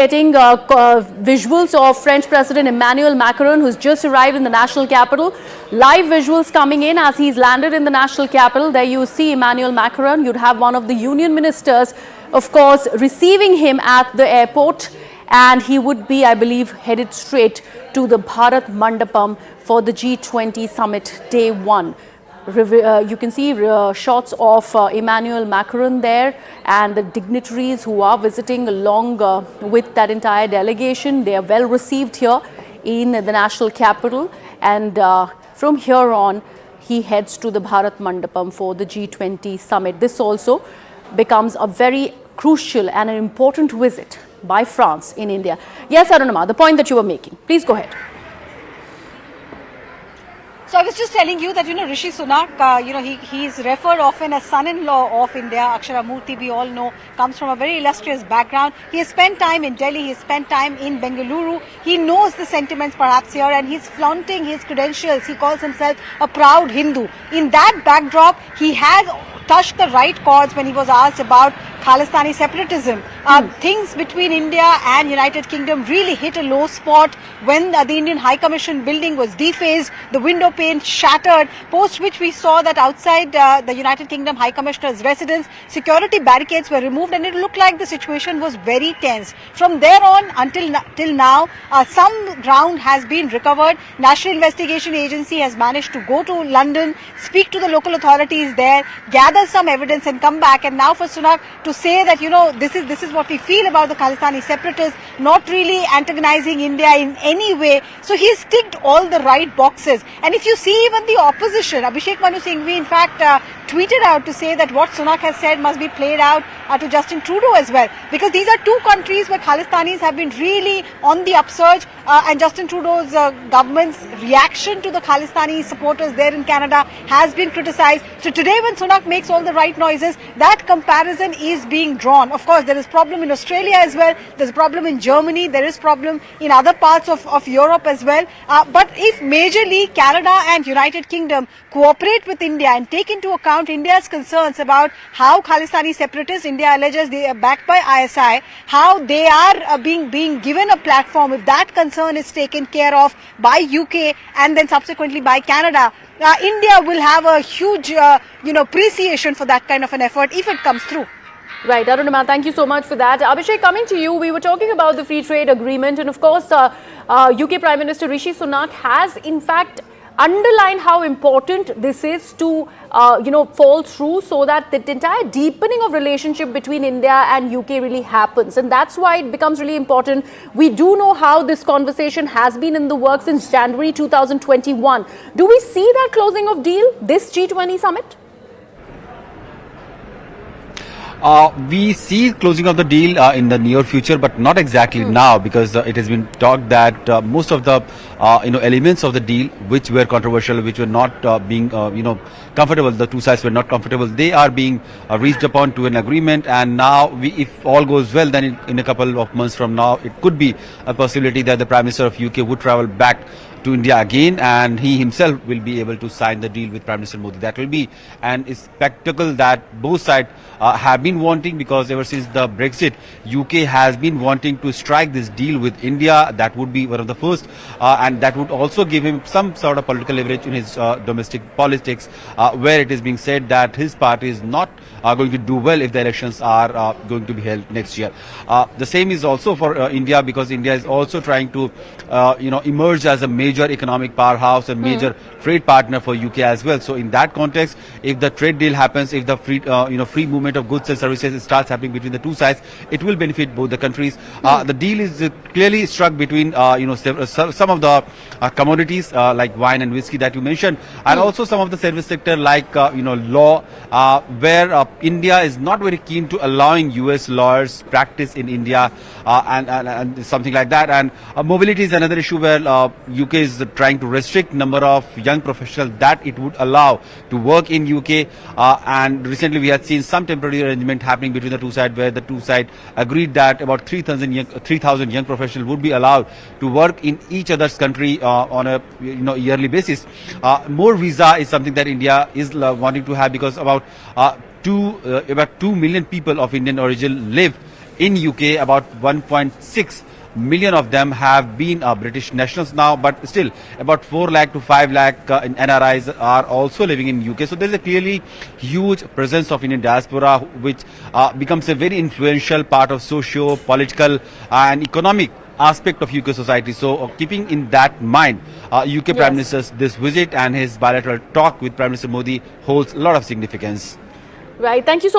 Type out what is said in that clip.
Getting visuals of French President Emmanuel Macron, who's just arrived in the national capital. Live visuals coming in as he's landed in the national capital. There you see Emmanuel Macron. You'd have one of the union ministers, of course, receiving him at the airport. And he would be, I believe, headed straight to the Bharat Mandapam for the G20 Summit Day 1. You can see shots of Emmanuel Macron there and the dignitaries who are visiting along with that entire delegation. They are well received here in the national capital, and from here on he heads to the Bharat Mandapam for the G20 Summit. This also becomes a very crucial and an important visit by France in India. Yes, Arunama, the point that you were making. Please go ahead. So I was just telling you that, Rishi Sunak, he's referred often as son-in-law of India. Akshara Murthy, we all know, comes from a very illustrious background. He has spent time in Delhi, he has spent time in Bengaluru. He knows the sentiments perhaps here, and he's flaunting his credentials. He calls himself a proud Hindu. In that backdrop, he has touched the right chords when he was asked about Khalistani separatism. Things between India and United Kingdom really hit a low spot when the Indian High Commission building was defaced, the window pane shattered, post which we saw that outside the United Kingdom High Commissioner's residence, security barricades were removed, and it looked like the situation was very tense. From there on till now, some ground has been recovered. National Investigation Agency has managed to go to London, speak to the local authorities there, gather some evidence and come back. And now for Sunak to say that, this is what we feel about the Khalistani separatists, not really antagonizing India in any way. So he's ticked all the right boxes. And if you see even the opposition, Abhishek Manu Singhvi in fact tweeted out to say that what Sunak has said must be played out to Justin Trudeau as well. Because these are two countries where Khalistanis have been really on the upsurge, and Justin Trudeau's government's reaction to the Khalistani supporters there in Canada has been criticized. So today when Sunak makes all the right noises, that comparison is being drawn. Of course, there is problem in Australia as well. There's a problem in Germany. There is problem in other parts of Europe as well. But if majorly Canada and United Kingdom cooperate with India and take into account India's concerns about how Khalistani separatists, India alleges they are backed by ISI, how they are being given a platform, if that concern is taken care of by UK and then subsequently by Canada, India will have a huge, appreciation for that kind of an effort if it comes through. Right, Arunama, thank you so much for that. Abhishek, coming to you, we were talking about the free trade agreement, and of course, UK Prime Minister Rishi Sunak has in fact underlined how important this is to, fall through so that the entire deepening of relationship between India and UK really happens. And that's why it becomes really important. We do know how this conversation has been in the works since January 2021. Do we see that closing of deal, this G20 summit? We see closing of the deal in the near future, but not exactly now, because it has been talked that most of the elements of the deal which were controversial, which were not being comfortable, the two sides were not comfortable, they are being reached upon to an agreement. And now if all goes well, then in a couple of months from now, it could be a possibility that the Prime Minister of UK would travel back to India again, and he himself will be able to sign the deal with Prime Minister Modi. That will be a spectacle that both sides have been wanting, because ever since the Brexit, UK has been wanting to strike this deal with India. That would be one of the first, and that would also give him some sort of political leverage in his domestic politics, where it is being said that his party is not going to do well if the elections are going to be held next year. The same is also for India, because India is also trying to emerge as a major economic powerhouse and major trade partner for UK as well. So in that context, if the trade deal happens, if the free movement of goods and services starts happening between the two sides, it will benefit both the countries. The deal is clearly struck between some of the commodities like wine and whiskey that you mentioned, and also some of the service sector like law, where India is not very keen to allowing US lawyers practice in India, and something like that. And mobility is another issue where UK is trying to restrict number of young professionals that it would allow to work in UK. And recently we had seen some temporary arrangement happening between the two sides, where the two sides agreed that about 3,000 young professionals would be allowed to work in each other's country on a yearly basis. More visa is something that India is wanting to have, because about 2 million people of Indian origin live in UK. About 1.6 million of them have been British nationals now, but still about 4 lakh to 5 lakh in NRIs are also living in UK. So there's a clearly huge presence of Indian diaspora, which becomes a very influential part of socio-political and economic aspect of UK society. So keeping in that mind, UK Prime Minister's this visit and his bilateral talk with Prime Minister Modi holds a lot of significance. Right. Thank you so